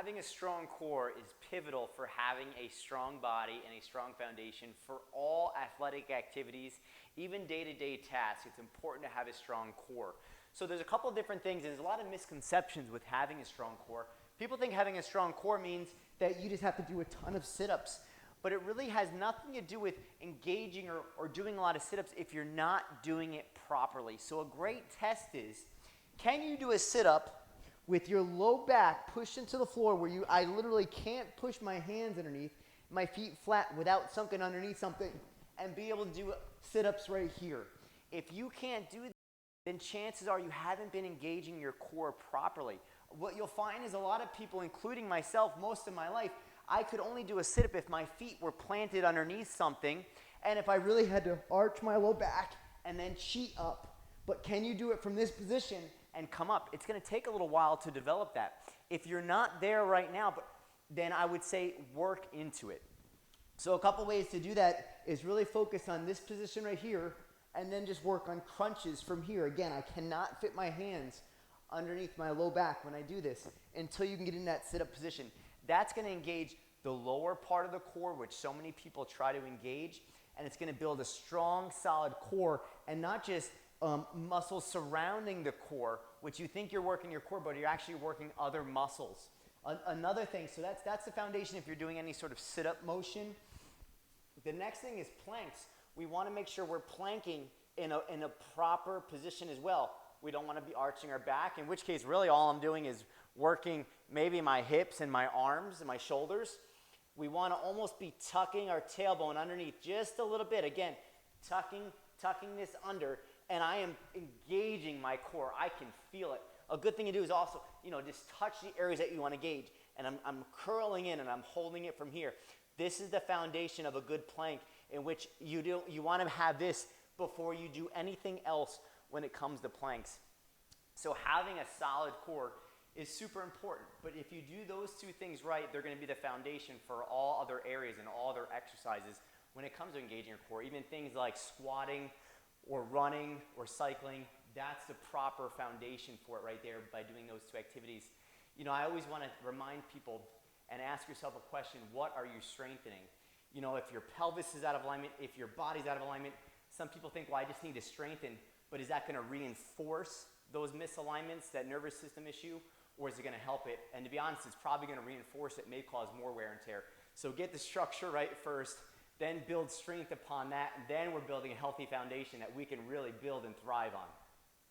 Having a strong core is pivotal for having a strong body and a strong foundation for all athletic activities, even day-to-day tasks. It's important to have a strong core. So there's a couple of different things. There's a lot of misconceptions with having a strong core. People think having a strong core means that you just have to do a ton of sit-ups, but it really has nothing to do with engaging or doing a lot of sit-ups if you're not doing it properly. So a great test is, can you do a sit-up with your low back pushed into the floor where I literally can't push my hands underneath, my feet flat without sunken underneath something, and be able to do sit-ups right here? If you can't do that, then chances are you haven't been engaging your core properly. What you'll find is a lot of people, including myself, most of my life, I could only do a sit-up if my feet were planted underneath something, and if I really had to arch my low back and then cheat up. But can you do it from this position and come up? It's going to take a little while to develop that. If you're not there right now, then I would say work into it. So a couple ways to do that is really focus on this position right here, and then just work on crunches from here. Again, I cannot fit my hands underneath my low back when I do this until you can get in that sit-up position. That's going to engage the lower part of the core, which so many people try to engage, and it's going to build a strong, solid core, and not just muscles surrounding the core, which you think you're working your core, but you're actually working other muscles. Another thing, so that's the foundation if you're doing any sort of sit-up motion. The next thing is planks. We want to make sure we're planking in a proper position as well. We don't want to be arching our back, in which case really all I'm doing is working maybe my hips and my arms and my shoulders. We want to almost be tucking our tailbone underneath just a little bit. Again, tucking this under, and I am engaging my core. I can feel it. A good thing to do is also, just touch the areas that you want to gauge, and I'm curling in and I'm holding it from here. This is the foundation of a good plank, in which you want to have this before you do anything else when it comes to planks. So having a solid core is super important, but if you do those two things right, they're going to be the foundation for all other areas and all other exercises when it comes to engaging your core. Even things like squatting or running or cycling, that's the proper foundation for it right there by doing those two activities. I always want to remind people and ask yourself a question: what are you strengthening? If your pelvis is out of alignment, if your body's out of alignment, some people think, well, I just need to strengthen, but is that going to reinforce those misalignments, that nervous system issue, or is it going to help it? And to be honest, it's probably going to reinforce it, may cause more wear and tear. So get the structure right first, then build strength upon that, and then we're building a healthy foundation that we can really build and thrive on.